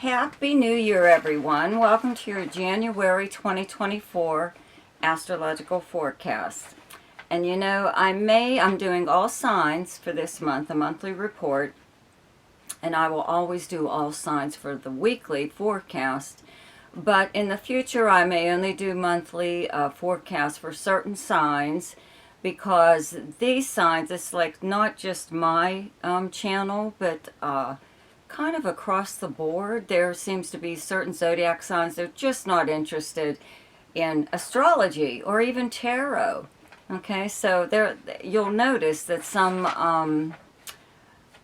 Happy New Year, everyone. Welcome to your January 2024 astrological forecast. And you know, I'm doing all signs for this month, a monthly report, and I will always do all signs for the weekly forecast. But in the future, I may only do monthly forecasts for certain signs, because these signs, it's like not just my channel, but kind of across the board. There seems to be certain zodiac signs they're just not interested in astrology or even tarot. Okay, so there you'll notice that some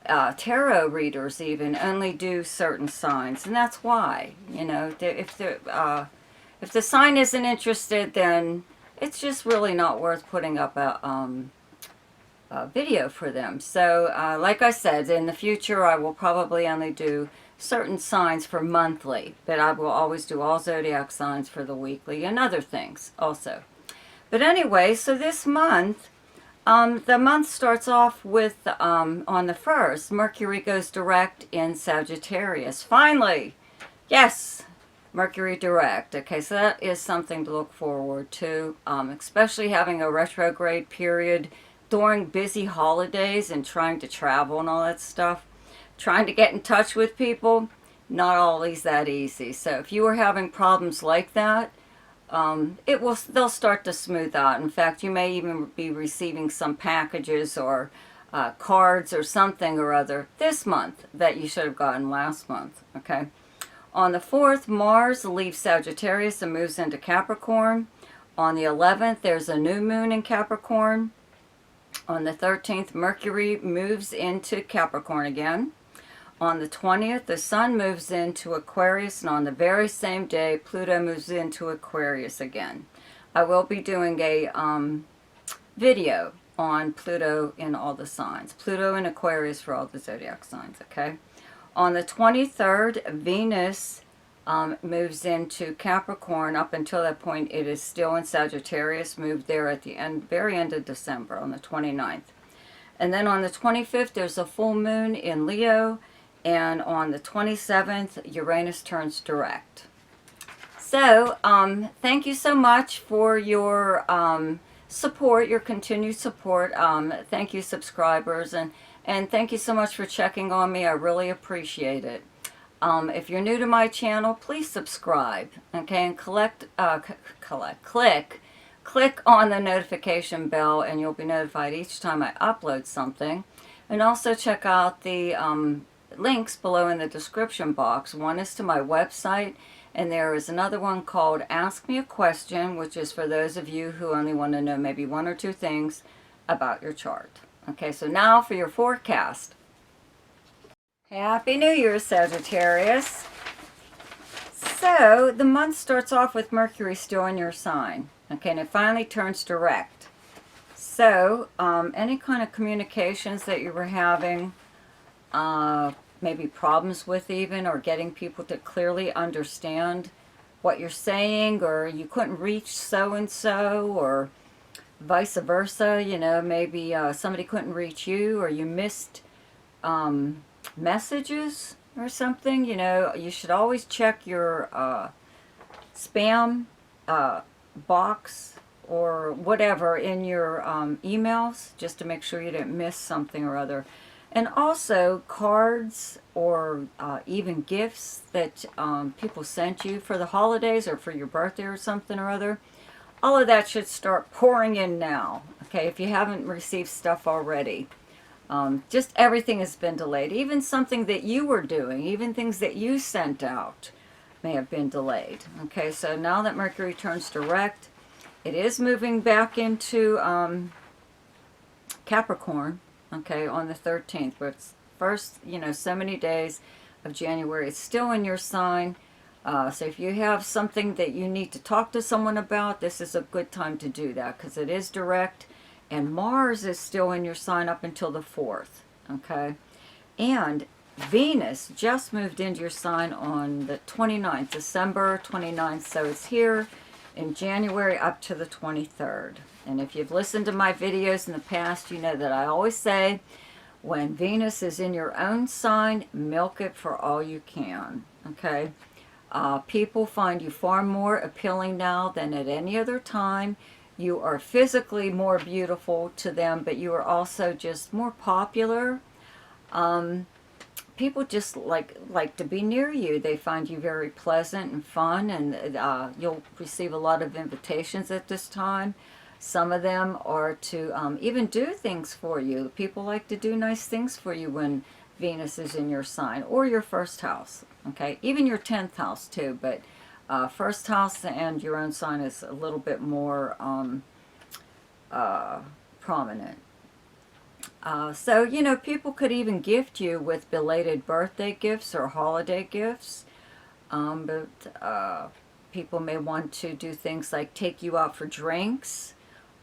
tarot readers even only do certain signs, and that's why, you know, if the sign isn't interested, then it's just really not worth putting up a video for them. So like I said, in the future I will probably only do certain signs for monthly, but I will always do all zodiac signs for the weekly and other things also. But anyway, so this month, the month starts off with, on the 1st, Mercury goes direct in Sagittarius. Finally! Yes! Mercury direct. Okay, so that is something to look forward to, especially having a retrograde period during busy holidays and trying to travel and all that stuff. Trying to get in touch with people, not always that easy. So if you are having problems like that, they'll start to smooth out. In fact, you may even be receiving some packages or cards or something or other this month that you should have gotten last month. Okay. On the 4th, Mars leaves Sagittarius and moves into Capricorn. On the 11th, there's a new moon in Capricorn. On the 13th, Mercury moves into Capricorn again. On the 20th, the Sun moves into Aquarius, and on the very same day, Pluto moves into Aquarius again. I will be doing a video on Pluto in all the signs. Pluto in Aquarius for all the zodiac signs, okay? On the 23rd, Venus moves into Capricorn. Up until that point, it is still in Sagittarius, moved there at the end, very end of December, on the 29th. And then on the 25th, there's a full moon in Leo, and on the 27th, Uranus turns direct. So, thank you so much for your support, your continued support. Thank you, subscribers, and thank you so much for checking on me. I really appreciate it. If you're new to my channel, please subscribe, okay, and click on the notification bell, and you'll be notified each time I upload something. And also check out the links below in the description box. One is to my website, and there is another one called Ask Me a Question, which is for those of you who only want to know maybe one or two things about your chart. Okay, so now for your forecast. Happy New Year, Sagittarius. So, the month starts off with Mercury still in your sign. Okay, and it finally turns direct. So, any kind of communications that you were having, maybe problems with even, or getting people to clearly understand what you're saying, or you couldn't reach so-and-so, or vice versa, you know, maybe somebody couldn't reach you, or you missed messages or something. You know, you should always check your spam box or whatever in your emails, just to make sure you didn't miss something or other. And also cards or even gifts that people sent you for the holidays or for your birthday or something or other. All of that should start pouring in now, okay, if you haven't received stuff already. Just everything has been delayed. Even something that you were doing, even things that you sent out may have been delayed. Okay, so now that Mercury turns direct, it is moving back into Capricorn, okay, on the 13th. But it's first, you know, so many days of January, it's still in your sign. So if you have something that you need to talk to someone about, this is a good time to do that, because it is direct. And Mars is still in your sign up until the 4th, okay? And Venus just moved into your sign on the 29th, December 29th, so it's here in January up to the 23rd. And if you've listened to my videos in the past, you know that I always say When Venus is in your own sign, milk it for all you can, okay? People find you far more appealing now than at any other time. You are physically more beautiful to them, but you are also just more popular. People just like to be near you. They find you very pleasant and fun, and you'll receive a lot of invitations at this time. Some of them are to even do things for you. People like to do nice things for you when Venus is in your sign or your first house. Okay, even your 10th house too, but first house and your own sign is a little bit more prominent. So, you know, people could even gift you with belated birthday gifts or holiday gifts. But people may want to do things like take you out for drinks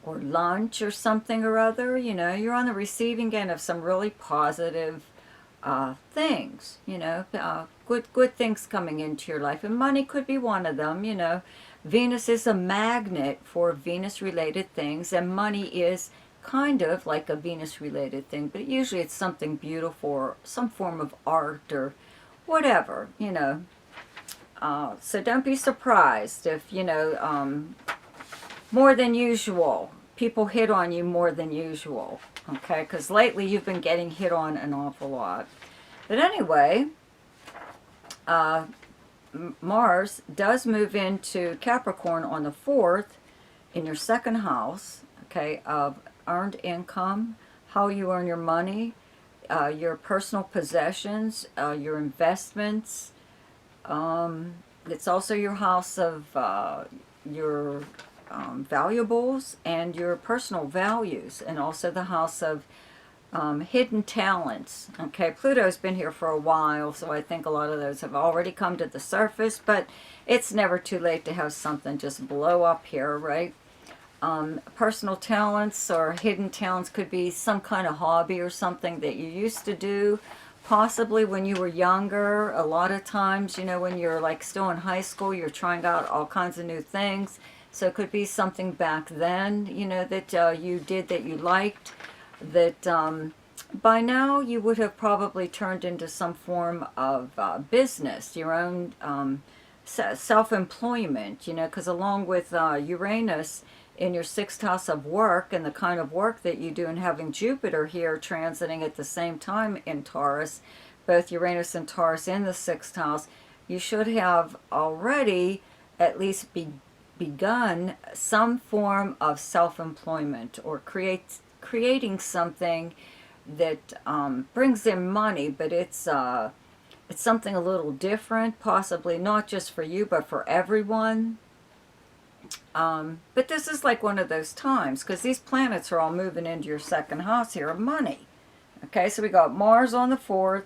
or lunch or something or other. You know, you're on the receiving end of some really positive things, you know, good things coming into your life. And money could be one of them, you know. Venus is a magnet for Venus-related things, and money is kind of like a Venus-related thing, but usually it's something beautiful or some form of art or whatever, you know. So don't be surprised if, you know, more than usual, people hit on you more than usual, okay? Because lately you've been getting hit on an awful lot. But anyway, Mars does move into Capricorn on the 4th in your second house, okay, of earned income, how you earn your money, your personal possessions, your investments. It's also your house of your valuables and your personal values, and also the house of hidden talents. Okay, Pluto's been here for a while, so I think a lot of those have already come to the surface, but it's never too late to have something just blow up here, right? Personal talents or hidden talents could be some kind of hobby or something that you used to do, possibly when you were younger. A lot of times, you know, when you're like still in high school, you're trying out all kinds of new things. So it could be something back then, you know, that you did that you liked, that by now you would have probably turned into some form of business, your own self-employment, you know, because along with Uranus in your 6th house of work and the kind of work that you do, and having Jupiter here transiting at the same time in Taurus, both Uranus and Taurus in the 6th house, you should have already at least begun some form of self-employment or creating something that brings in money, but it's something a little different, possibly not just for you but for everyone. But this is like one of those times, because these planets are all moving into your second house here of money. Okay, so we got Mars on the 4th,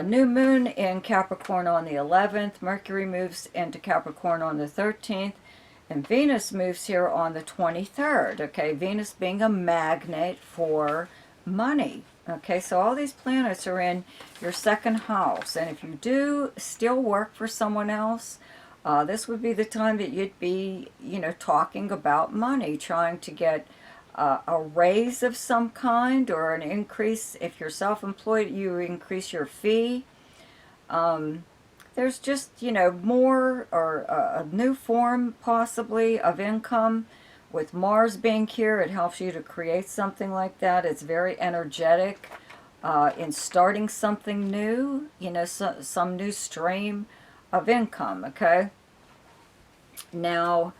new moon in Capricorn on the 11th, Mercury moves into Capricorn on the 13th, and Venus moves here on the 23rd. Okay, Venus being a magnet for money. Okay, so all these planets are in your second house, and if you do still work for someone else, this would be the time that you'd be, you know, talking about money, trying to get a raise of some kind or an increase. If you're self-employed, you increase your fee. There's just, you know, more or a new form possibly of income. With Mars being here, it helps you to create something like that. It's very energetic in starting something new, you know, some new stream of income, okay? Now,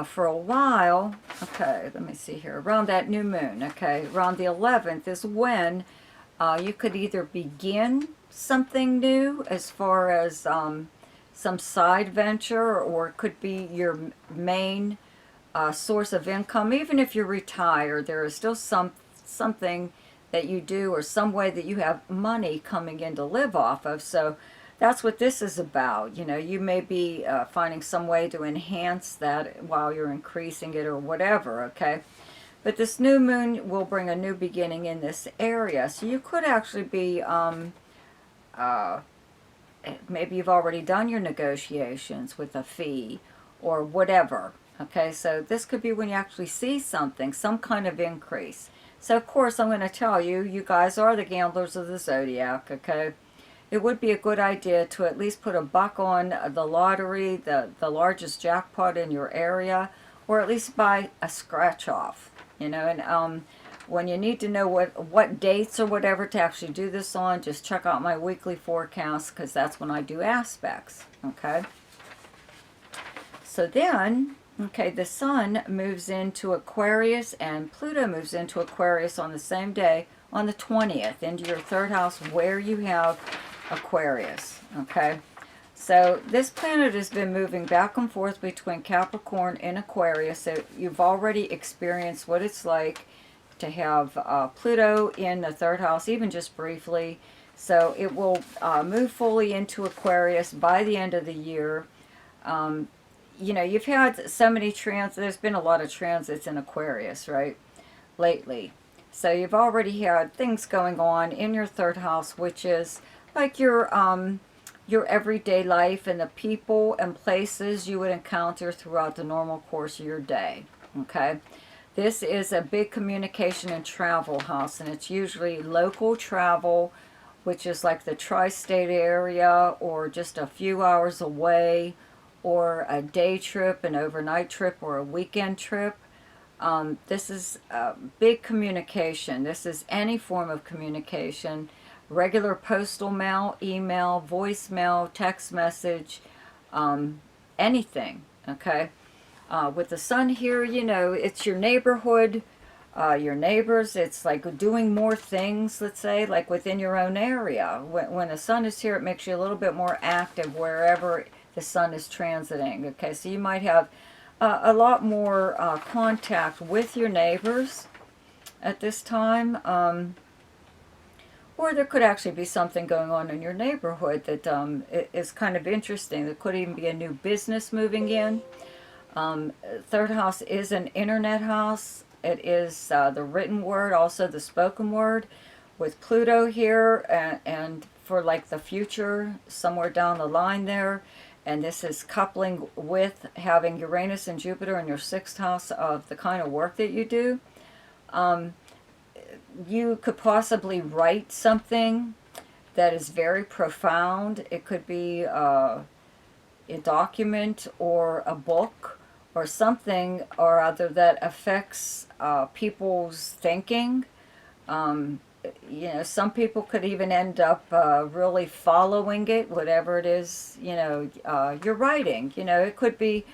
for a while, okay, let me see here, around that new moon, okay, around the 11th is when you could either begin something new as far as some side venture, or it could be your main source of income. Even if you're retired, there is still something that you do or some way that you have money coming in to live off of. So that's what this is about. You know, you may be finding some way to enhance that while you're increasing it or whatever, okay? But this new moon will bring a new beginning in this area. So you could actually be, maybe you've already done your negotiations with a fee or whatever, okay? So this could be when you actually see something, some kind of increase. So, of course, I'm going to tell you, you guys are the gamblers of the Zodiac, okay? It would be a good idea to at least put a buck on the lottery, the largest jackpot in your area, or at least buy a scratch off, you know. And when you need to know what dates or whatever to actually do this on, just check out my weekly forecast, because that's when I do aspects, okay? So then, okay, the Sun moves into Aquarius and Pluto moves into Aquarius on the same day, on the 20th, into your third house where you have Aquarius, okay? So this planet has been moving back and forth between Capricorn and Aquarius, so you've already experienced what it's like to have Pluto in the third house, even just briefly. So it will move fully into Aquarius by the end of the year. You know, you've had so many there's been a lot of transits in Aquarius, right, lately. So you've already had things going on in your third house, which is like your everyday life and the people and places you would encounter throughout the normal course of your day, okay? This is a big communication and travel house, and it's usually local travel, which is like the tri-state area or just a few hours away, or a day trip, an overnight trip, or a weekend trip. This is big communication. This is any form of communication. Regular postal mail, email, voicemail, text message, anything, okay? With the Sun here, you know, it's your neighborhood, your neighbors. It's like doing more things, let's say, like within your own area. When the Sun is here, it makes you a little bit more active wherever the Sun is transiting, okay? So you might have a lot more contact with your neighbors at this time, or there could actually be something going on in your neighborhood that is kind of interesting. There could even be a new business moving in. Third house is an internet house. It is the written word, also the spoken word, with Pluto here, and for like the future, somewhere down the line there. And this is coupling with having Uranus and Jupiter in your sixth house of the kind of work that you do. You could possibly write something that is very profound. It could be a document or a book or something or other that affects people's thinking. You know, some people could even end up really following it, whatever it is, you know, you're writing. You know, it could be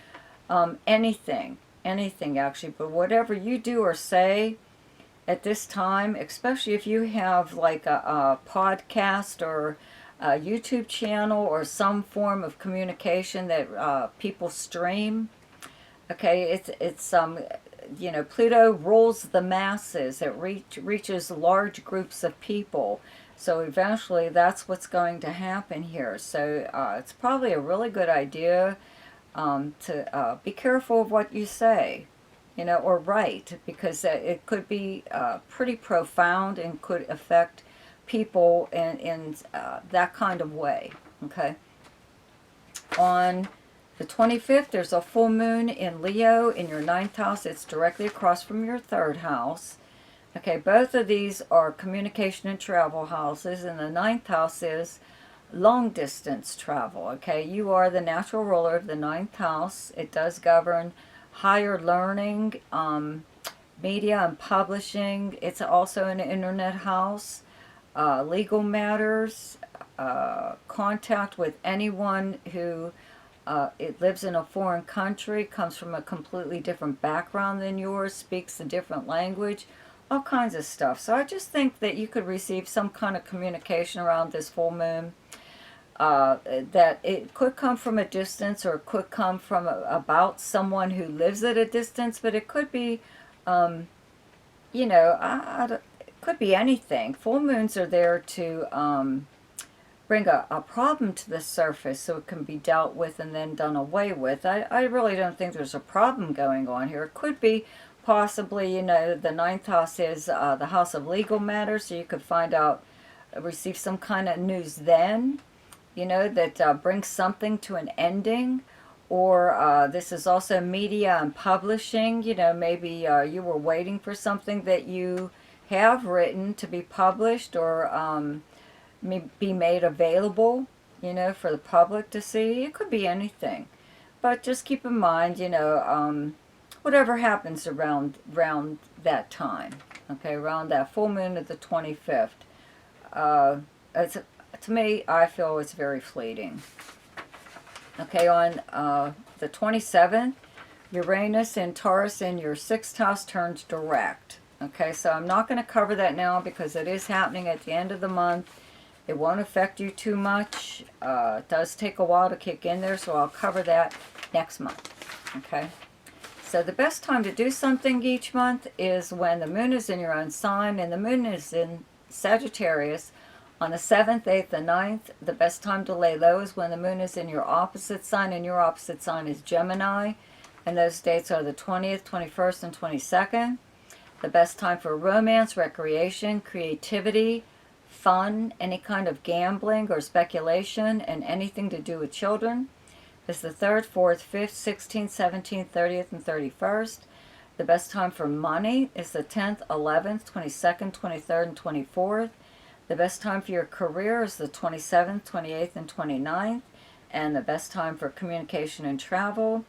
anything actually, but whatever you do or say at this time, especially if you have like a podcast or a YouTube channel or some form of communication that people stream, okay, it's you know, Pluto rules the masses. It reaches large groups of people. So eventually that's what's going to happen here. So it's probably a really good idea to be careful of what you say, you know, or write, because it could be pretty profound and could affect people in that kind of way, okay? On the 25th, there's a full moon in Leo in your ninth house. It's directly across from your third house. Okay, both of these are communication and travel houses, and the ninth house is long distance travel. Okay, you are the natural ruler of the ninth house. It does govern higher learning, media and publishing. It's also an internet house, legal matters, contact with anyone who it lives in a foreign country, comes from a completely different background than yours, speaks a different language, all kinds of stuff. So I just think that you could receive some kind of communication around this full moon, that it could come from a distance, or it could come from about someone who lives at a distance, but it could be, you know, it could be anything. Full moons are there to bring a problem to the surface so it can be dealt with and then done away with. I really don't think there's a problem going on here. It could be possibly, you know, the ninth house is the house of legal matters, so you could find out, receive some kind of news then, you know, that brings something to an ending. Or this is also media and publishing. You know, maybe you were waiting for something that you have written to be published or be made available, you know, for the public to see. It could be anything. But just keep in mind, you know, whatever happens around that time, okay, around that full moon of the 25th, to me, I feel it's very fleeting. Okay, on the 27th, Uranus in Taurus in your 6th house turns direct. Okay, so I'm not going to cover that now because it is happening at the end of the month. It won't affect you too much. It does take a while to kick in there, so I'll cover that next month. Okay, so the best time to do something each month is when the moon is in your own sign, and the moon is in Sagittarius on the 7th, 8th, and 9th. The best time to lay low is when the moon is in your opposite sign, and your opposite sign is Gemini. And those dates are the 20th, 21st, and 22nd. The best time for romance, recreation, creativity, fun, any kind of gambling or speculation, and anything to do with children is the 3rd, 4th, 5th, 16th, 17th, 30th, and 31st. The best time for money is the 10th, 11th, 22nd, 23rd, and 24th. The best time for your career is the 27th, 28th, and 29th. And the best time for communication and travel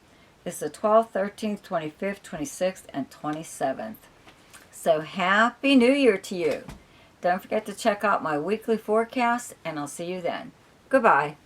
is the 12th, 13th, 25th, 26th, and 27th. So Happy New Year to you. Don't forget to check out my weekly forecast, and I'll see you then. Goodbye.